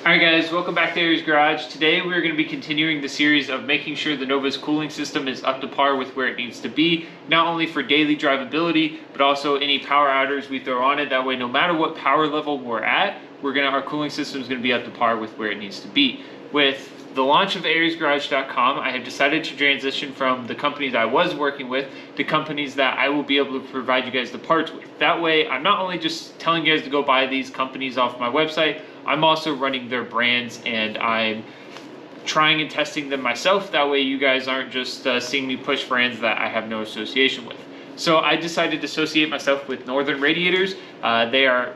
Alright guys, welcome back to Aries Garage. Today we're going to be continuing the series of making sure the Nova's cooling system is up to par with where it needs to be, not only for daily drivability, but also any power outers we throw on it. That way, no matter what power level we're at, our cooling system is going to be up to par with where it needs to be. With the launch of ariesgarage.com, I have decided to transition from the companies I was working with to companies that I will be able to provide you guys the parts with. That way, I'm not only just telling you guys to go buy these companies off my website, I'm also running their brands and I'm trying and testing them myself. That way you guys aren't just seeing me push brands that I have no association with. So I decided to associate myself with Northern Radiators. They are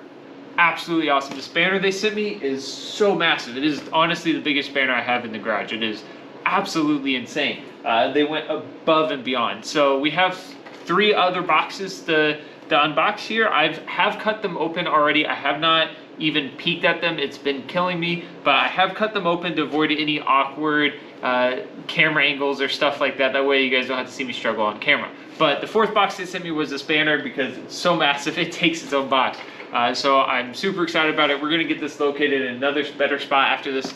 absolutely awesome. The spanner they sent me is so massive. It is honestly the biggest spanner I have in the garage. It is absolutely insane. They went above and beyond. So we have 3 other boxes to unbox here. I have cut them open already. I have not even peeked at them. It's been killing me, but I have cut them open to avoid any awkward camera angles or stuff like that. That way you guys don't have to see me struggle on camera. But the 4th box they sent me was a spanner because it's so massive it takes its own box. So I'm super excited about it. We're gonna get this located in another better spot after this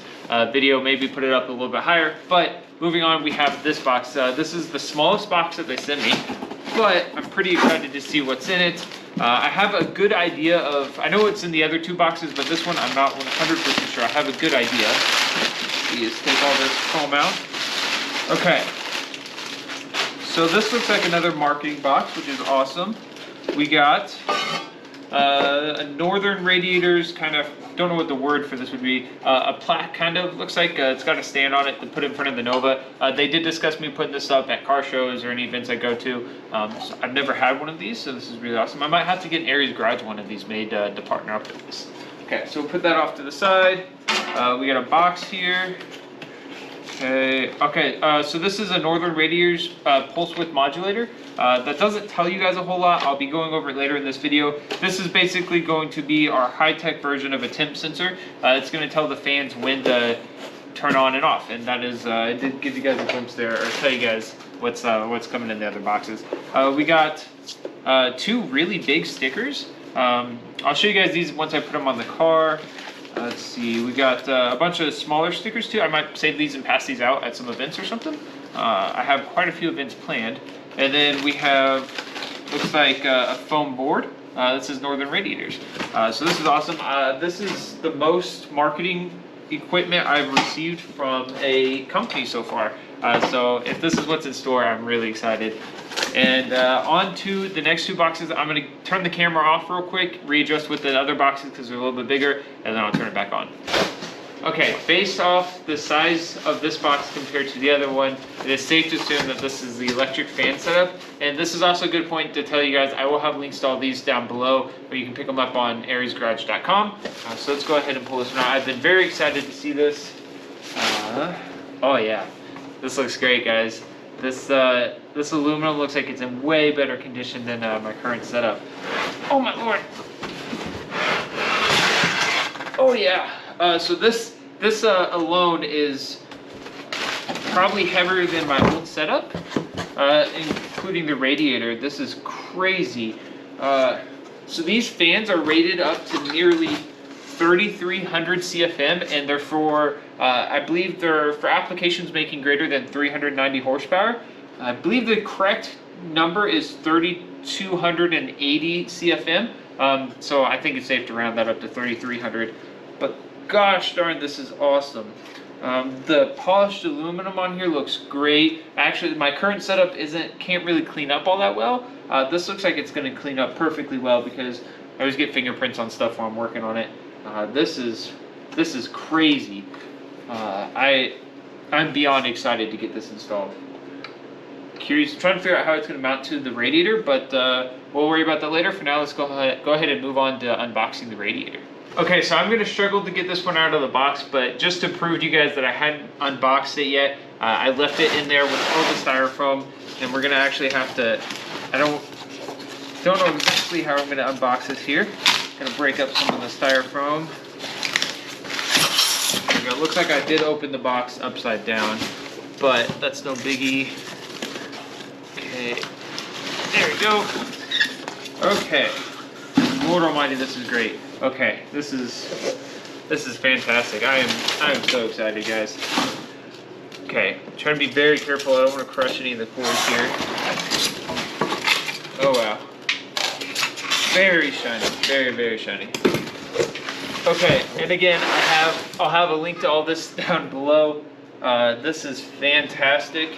video, maybe put it up a little bit higher. But moving on, we have this box. This is the smallest box that they sent me, but I'm pretty excited to see what's in it. I have a good idea of, I know it's in the other 2 boxes, but this one I'm not 100% sure. I have a good idea. Let's take all this foam out. Okay. So this looks like another marketing box, which is awesome. We got a Northern Radiators kind of, don't know what the word for this would be, a plaque kind of, looks like it's got a stand on it to put in front of the Nova. They did discuss me putting this up at car shows or any events I go to. So I've never had one of these, so this is really awesome. I might have to get an Aries Garage one of these made to partner up with this. Okay, so we'll put that off to the side. We got a box here. Okay, so this is a Northern Radiators pulse width modulator. That doesn't tell you guys a whole lot. I'll be going over it later in this video. This is basically going to be our high-tech version of a temp sensor. It's going to tell the fans when to turn on and off, and that is, I did give you guys a glimpse there, or tell you guys what's coming in the other boxes. We got 2 really big stickers. I'll show you guys these once I put them on the car. Let's see, we got a bunch of smaller stickers too. I might save these and pass these out at some events or something. I have quite a few events planned. And then we have, looks like a foam board. This is Northern Radiators. So this is awesome. This is the most marketing equipment I've received from a company so far. So if this is what's in store, I'm really excited. And on to the next 2 boxes. I'm going to turn the camera off real quick, readjust with the other boxes because they're a little bit bigger, and then I'll turn it back on. Okay, based off the size of this box compared to the other one, it is safe to assume that this is the electric fan setup. And this is also a good point to tell you guys, I will have links to all these down below, or you can pick them up on ariesgarage.com. So let's go ahead and pull this one out. I've been very excited to see this. Oh yeah, this looks great, guys. This aluminum looks like it's in way better condition than my current setup. Oh my lord! Oh yeah. So this alone is probably heavier than my old setup, including the radiator. This is crazy. So these fans are rated up to nearly 3,300 CFM, and they're for, I believe they're for applications making greater than 390 horsepower. I believe the correct number is 3,280 CFM. So I think it's safe to round that up to 3,300. But gosh darn, this is awesome. The polished aluminum on here looks great. Actually, my current setup can't really clean up all that well. This looks like it's going to clean up perfectly well because I always get fingerprints on stuff while I'm working on it. This is crazy. I'm beyond excited to get this installed. Curious, trying to figure out how it's going to mount to the radiator, but we'll worry about that later. For now, let's go ahead and move on to unboxing the radiator. Okay, so I'm going to struggle to get this one out of the box, but just to prove to you guys that I hadn't unboxed it yet, I left it in there with all the styrofoam, and we're going to actually have to, I don't know exactly how I'm going to unbox this here. I'm going to break up some of the styrofoam. There we go. Looks like I did open the box upside down, but that's no biggie. Okay, there we go. Okay, Lord almighty, this is great. Okay, this is This is fantastic. I am so excited, guys. Okay, I'm trying to be very careful. I don't want to crush any of the cores here. Oh wow. Very shiny, very, very shiny. Okay, and again, I'll have a link to all this down below. This is fantastic.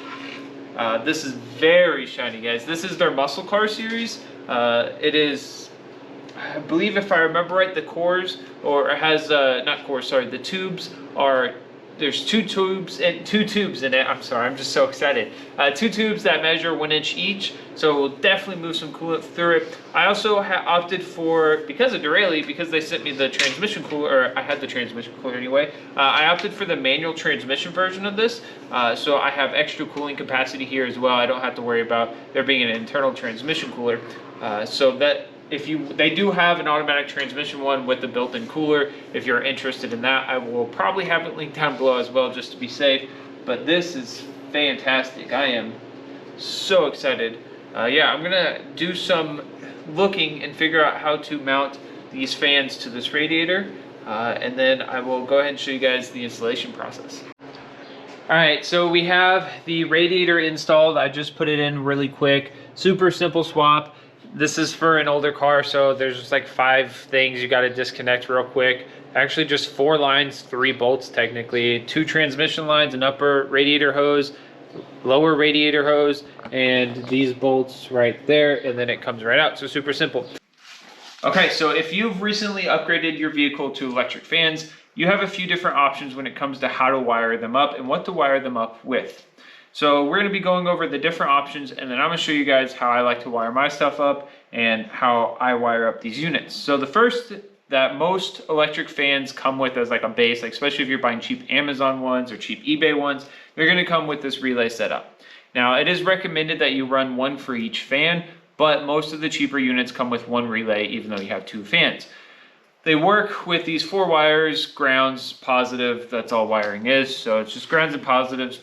This is very shiny, guys. This is their muscle car series. It is, I believe if I remember right, the cores, or it has, not cores, sorry, the tubes are, there's two tubes in it. I'm sorry, I'm just so excited. 2 tubes that measure 1 inch each, so it will definitely move some coolant through it. I also opted for, because of Derale, because they sent me the transmission cooler, or I had the transmission cooler anyway, I opted for the manual transmission version of this, so I have extra cooling capacity here as well. I don't have to worry about there being an internal transmission cooler, so that they do have an automatic transmission one with the built-in cooler. If you're interested in that, I will probably have it linked down below as well, just to be safe. But this is fantastic. I am so excited. Yeah, I'm gonna do some looking and figure out how to mount these fans to this radiator, and then I will go ahead and show you guys the installation process. All right, so we have the radiator installed. I just put it in really quick. Super simple swap. This is for an older car, so there's just like 5 things you got to disconnect real quick. Actually, just 4 lines, 3 bolts technically, 2 transmission lines, an upper radiator hose, lower radiator hose, and these bolts right there, and then it comes right out. So super simple. Okay, so if you've recently upgraded your vehicle to electric fans, you have a few different options when it comes to how to wire them up and what to wire them up with. So we're going to be going over the different options, and then I'm going to show you guys how I like to wire my stuff up and how I wire up these units. So the first that most electric fans come with as like a base, like especially if you're buying cheap Amazon ones or cheap eBay ones, they're going to come with this relay setup. Now it is recommended that you run 1 for each fan, but most of the cheaper units come with 1 relay even though you have 2 fans. They work with these 4 wires, grounds, positive, that's all wiring is, so it's just grounds and positives.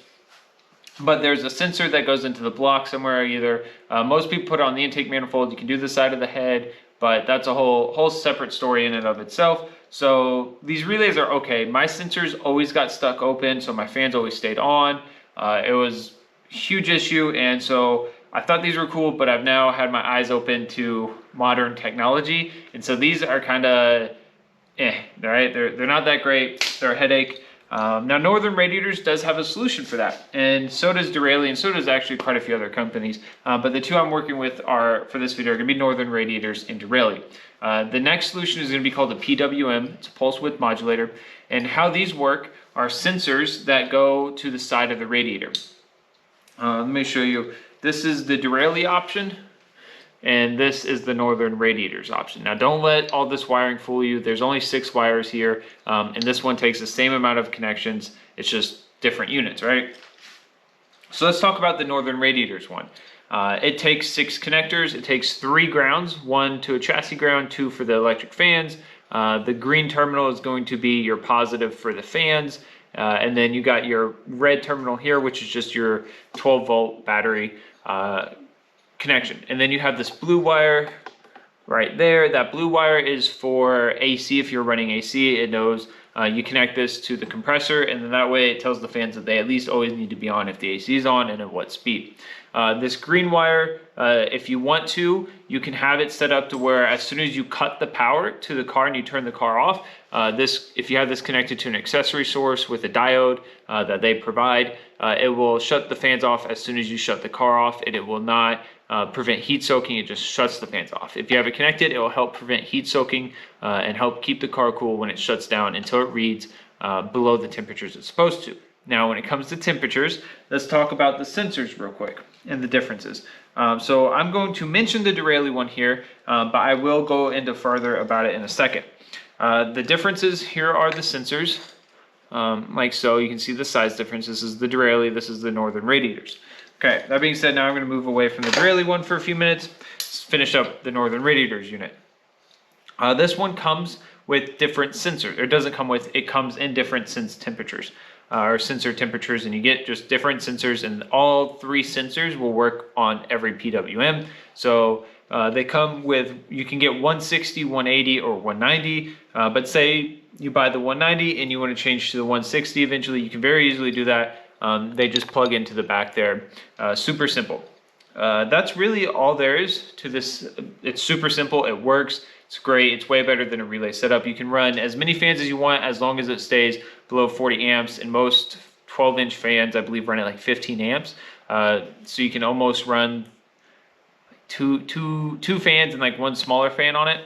But there's a sensor that goes into the block somewhere either. Most people put it on the intake manifold. You can do the side of the head, but that's a whole separate story in and of itself. So these relays are okay. My sensors always got stuck open, so my fans always stayed on. It was a huge issue, and so I thought these were cool, but I've now had my eyes open to modern technology, and so these are kind of right? They're not that great. They're a headache. Now Northern Radiators does have a solution for that, and so does Derale, and so does actually quite a few other companies, but the 2 I'm working with for this video are going to be Northern Radiators and Derale. The next solution is going to be called a PWM. It's a pulse width modulator, and how these work are sensors that go to the side of the radiator. Let me show you. This is the Derale option, and this is the Northern Radiators option. Now don't let all this wiring fool you. There's only 6 wires here, and this one takes the same amount of connections. It's just different units, right? So let's talk about the Northern Radiators one. It takes 6 connectors. It takes 3 grounds, 1 to a chassis ground, 2 for the electric fans. The green terminal is going to be your positive for the fans, and then you got your red terminal here, which is just your 12-volt battery connection. And then you have this blue wire right there. That blue wire is for AC. If you're running AC, it knows you connect this to the compressor, and then that way it tells the fans that they at least always need to be on if the AC is on and at what speed. This green wire, if you want to, you can have it set up to where as soon as you cut the power to the car and you turn the car off, if you have this connected to an accessory source with a diode that they provide, it will shut the fans off as soon as you shut the car off, and it will not prevent heat soaking. It just shuts the fans off. If you have it connected, it will help prevent heat soaking and help keep the car cool when it shuts down until it reads below the temperatures it's supposed to. Now, when it comes to temperatures, let's talk about the sensors real quick and the differences. So I'm going to mention the Derale one here, but I will go into further about it in a second. The differences here are the sensors, like so. You can see the size difference. This is the Derale, this is the Northern Radiators. Okay, that being said, now I'm going to move away from the Derale one for a few minutes, finish up the Northern Radiators unit. This one comes with different sensors. It comes in different sensor temperatures, and you get just different sensors, and all 3 sensors will work on every PWM. So they come with, you can get 160, 180, or 190, but say you buy the 190 and you want to change to the 160 eventually, you can very easily do that. They just plug into the back there. Super simple. That's really all there is to this. It's super simple. It works. It's great. It's way better than a relay setup. You can run as many fans as you want as long as it stays below 40 amps. And most 12-inch fans, I believe, run at like 15 amps. So you can almost run two fans and like one smaller fan on it.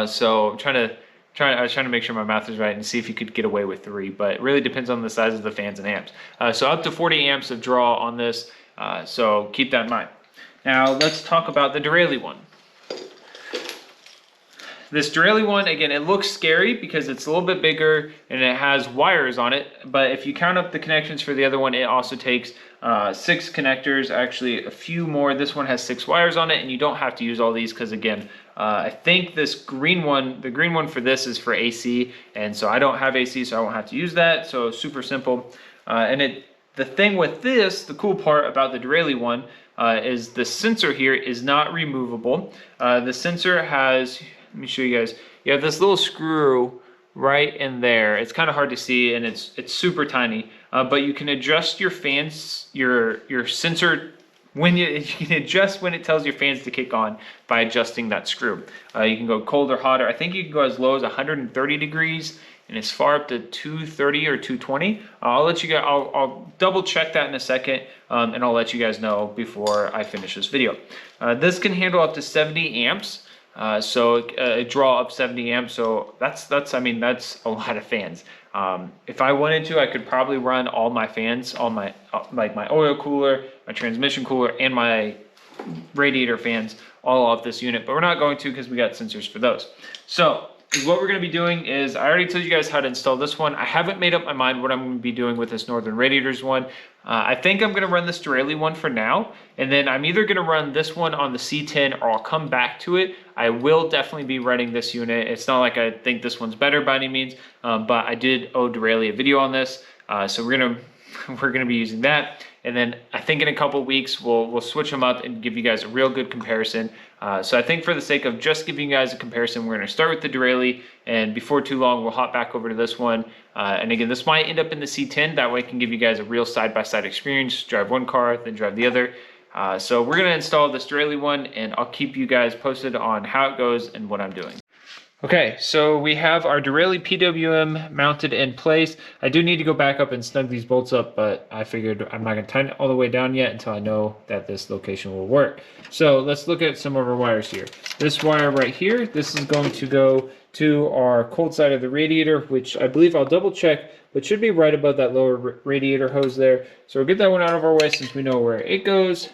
So I was trying to make sure my math is right and see if you could get away with 3, but it really depends on the size of the fans and amps. So up to 40 amps of draw on this. So keep that in mind. Now let's talk about the Derale one. This Derale one, again, it looks scary because it's a little bit bigger and it has wires on it. But if you count up the connections for the other one, it also takes 6 connectors, actually a few more. This one has 6 wires on it, and you don't have to use all these because, again, I think this green one, the green one for this is for AC, and so I don't have AC, so I won't have to use that. So super simple. The thing with this, the cool part about the Derale one, is the sensor here is not removable. The sensor has, let me show you guys. You have this little screw right in there. It's kind of hard to see, and it's super tiny. But you can adjust your fans, your sensor you can adjust when it tells your fans to kick on by adjusting that screw. You can go cold or hotter. I think you can go as low as 130 degrees and as far up to 230 or 220. I'll let you guys. I'll double check that in a second, and I'll let you guys know before I finish this video. This can handle up to 70 amps. So draw up 70 amps. So that's I mean, that's a lot of fans. If I wanted to, I could probably run all my fans, all my like my oil cooler, my transmission cooler, and my radiator fans all off this unit, but we're not going to because we got sensors for those. So what we're going to be doing is, I already told you guys how to install this one. I haven't made up my mind what I'm going to be doing with this Northern Radiators one. I think I'm going to run this Derale one for now, and then I'm either going to run this one on the C10 or I'll come back to it. I will definitely be running this unit. It's not like I think this one's better by any means, but I did owe Derale a video on this, so we're gonna be using that. And then I think in a couple of weeks we'll switch them up and give you guys a real good comparison. So I think for the sake of just giving you guys a comparison, we're going to start with the Derale, and before too long we'll hop back over to this one. And again, this might end up in the C10. That way I can give you guys a real side-by-side experience. Drive one car, then drive the other. So we're going to install this Derale one, and I'll keep you guys posted on how it goes and what I'm doing. Okay, so we have our Derale PWM mounted in place. I do need to go back up and snug these bolts up, but I figured I'm not going to tighten it all the way down yet until I know that this location will work. So let's look at some of our wires here. This wire right here, this is going to go to our cold side of the radiator, which I believe I'll double check, but should be right above that lower radiator hose there. So we'll get that one out of our way since we know where it goes.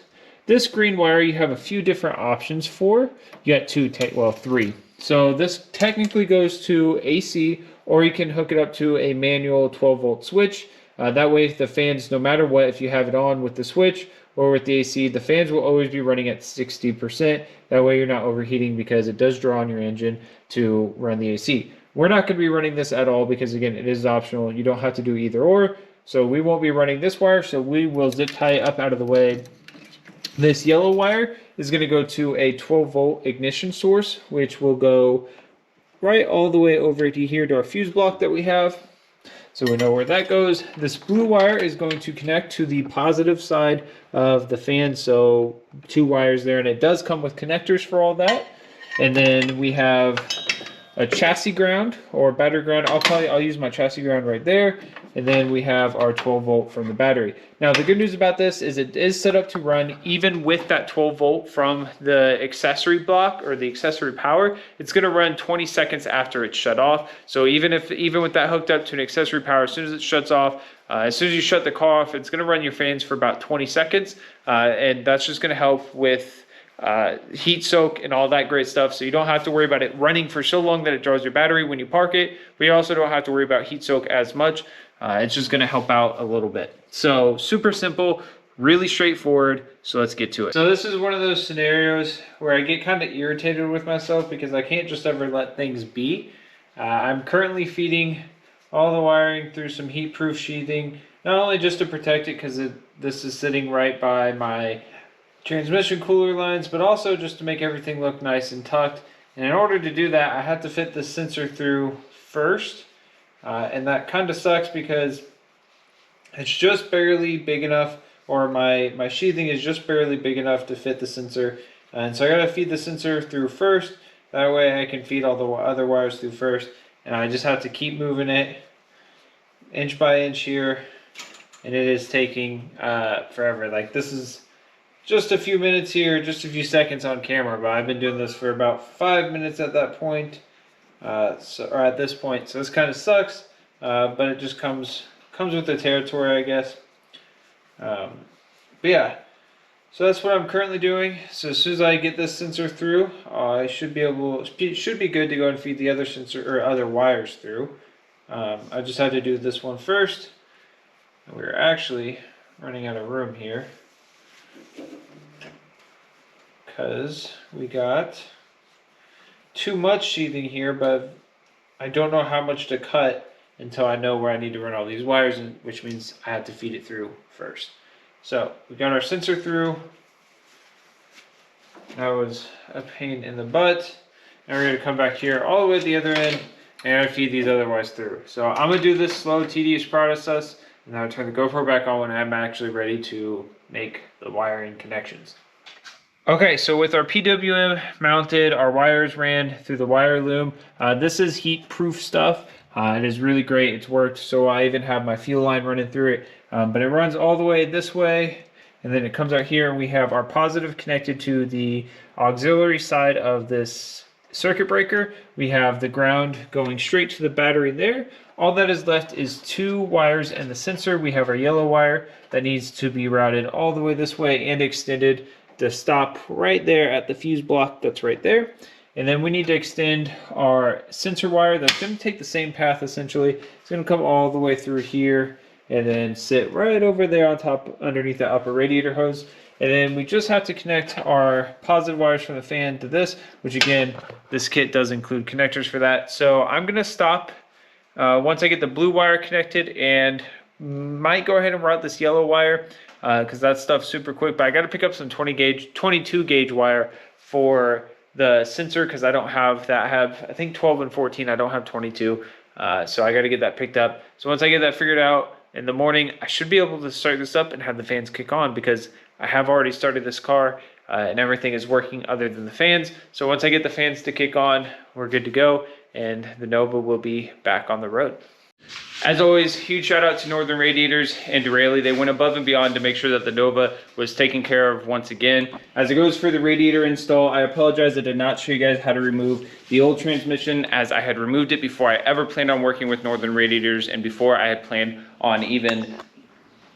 This green wire you have a few different options for. You got three. So this technically goes to AC, or you can hook it up to a manual 12-volt switch. That way the fans, no matter what, if you have it on with the switch or with the AC, the fans will always be running at 60%. That way you're not overheating, because it does draw on your engine to run the AC. We're not going to be running this at all because, again, it is optional. You don't have to do either or. So we won't be running this wire, so we will zip tie it up out of the way. This yellow wire is going to go to a 12-volt ignition source, which will go right all the way over to here to our fuse block that we have. So we know where that goes. This blue wire is going to connect to the positive side of the fan. So 2 wires there, and it does come with connectors for all that. And then we have a chassis ground or battery ground. I'll use my chassis ground right there. And then we have our 12-volt from the battery. Now the good news about this is it is set up to run even with that 12-volt from the accessory block or the accessory power. It's going to run 20 seconds after it's shut off. So even with that hooked up to an accessory power, as soon as it shuts off, as soon as you shut the car off, it's going to run your fans for about 20 seconds. And that's just going to help with heat soak and all that great stuff. So you don't have to worry about it running for so long that it draws your battery when you park it. But you also don't have to worry about heat soak as much. It's just going to help out a little bit. So super simple, really straightforward. So let's get to it. So this is one of those scenarios where I get kind of irritated with myself because I can't just ever let things be. I'm currently feeding all the wiring through some heat-proof sheathing, not only just to protect it because this is sitting right by my transmission cooler lines, but also just to make everything look nice and tucked. And in order to do that, I have to fit the sensor through first. And that kind of sucks because it's just barely big enough, or my sheathing is just barely big enough to fit the sensor. And so I gotta feed the sensor through first. That way I can feed all the other wires through first. And I just have to keep moving it inch by inch here. And it is taking forever. Like, this is just a few minutes here, just a few seconds on camera, but I've been doing this for about 5 minutes at that point. Or at this point. So this kind of sucks, but it just comes with the territory, I guess. But yeah, so that's what I'm currently doing. So as soon as I get this sensor through, I should be good to go and feed the other sensor or other wires through. I just had to do this one first. We're actually running out of room here because we got too much sheathing here, but I don't know how much to cut until I know where I need to run all these wires, which means I have to feed it through first. So we got our sensor through. That was a pain in the butt. Now we're going to come back here all the way to the other end and feed these other wires through. So I'm going to do this slow, tedious process, and then I'll turn the GoPro back on when I'm actually ready to make the wiring connections. Okay, so with our PWM mounted, our wires ran through the wire loom. This is heat-proof stuff. It is really great. It's worked. So I even have my fuel line running through it. But it runs all the way this way, and then it comes out here, and we have our positive connected to the auxiliary side of this circuit breaker. We have the ground going straight to the battery there. All that is left is 2 wires and the sensor. We have our yellow wire that needs to be routed all the way this way and extended to stop right there at the fuse block that's right there. And then we need to extend our sensor wire that's going to take the same path essentially. It's going to come all the way through here and then sit right over there on top underneath the upper radiator hose. And then we just have to connect our positive wires from the fan to this, which again, this kit does include connectors for that. So I'm going to stop once I get the blue wire connected, and might go ahead and route this yellow wire because that stuff's super quick. But I got to pick up some 22 gauge wire for the sensor because I don't have that. I have, I think, 12 and 14. I don't have 22. So I got to get that picked up. So once I get that figured out in the morning, I should be able to start this up and have the fans kick on because I have already started this car and everything is working other than the fans. So once I get the fans to kick on, we're good to go and the Nova will be back on the road. As always, huge shout out to Northern Radiators and Derale. They went above and beyond to make sure that the Nova was taken care of once again. As it goes for the radiator install, I apologize I did not show you guys how to remove the old transmission, as I had removed it before I ever planned on working with Northern Radiators and before I had planned on even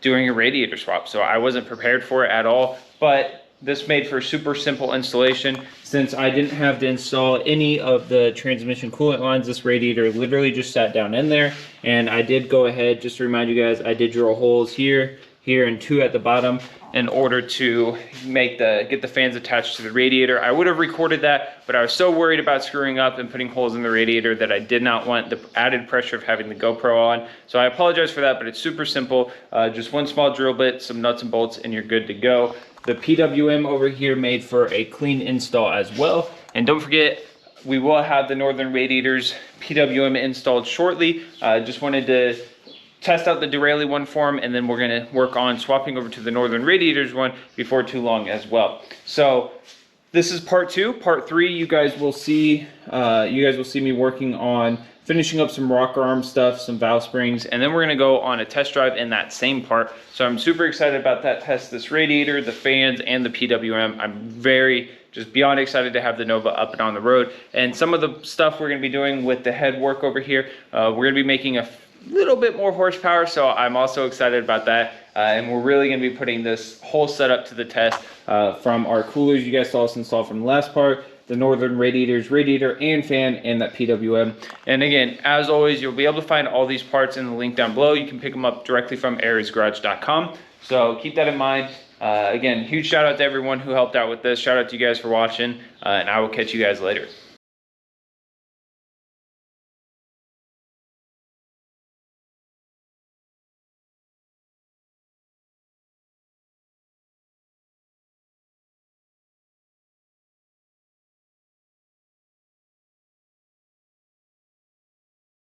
doing a radiator swap. So I wasn't prepared for it at all, but this made for super simple installation. Since I didn't have to install any of the transmission coolant lines, this radiator literally just sat down in there. And I did go ahead, just to remind you guys, I did drill holes here, and 2 at the bottom in order to get the fans attached to the radiator. I would have recorded that, but I was so worried about screwing up and putting holes in the radiator that I did not want the added pressure of having the GoPro on. So I apologize for that, but it's super simple. Just one small drill bit, some nuts and bolts, and you're good to go. The PWM over here made for a clean install as well. And don't forget, we will have the Northern Radiators PWM installed shortly. Just wanted to test out the Derale one for them, and then we're gonna work on swapping over to the Northern Radiators one before too long as well. So this is part 2. Part 3, you guys will see me working on finishing up some rocker arm stuff, some valve springs, and then we're gonna go on a test drive in that same part. So I'm super excited about that test, this radiator, the fans, and the PWM. I'm just beyond excited to have the Nova up and on the road. And some of the stuff we're gonna be doing with the head work over here, we're gonna be making a little bit more horsepower, so I'm also excited about that. And we're really gonna be putting this whole setup to the test from our coolers you guys saw us install from the last part, the Northern Radiators radiator and fan, and that PWM. And again, as always, you'll be able to find all these parts in the link down below. You can pick them up directly from aresgarage.com. So keep that in mind. Again, huge shout out to everyone who helped out with this. Shout out to you guys for watching, and I will catch you guys later.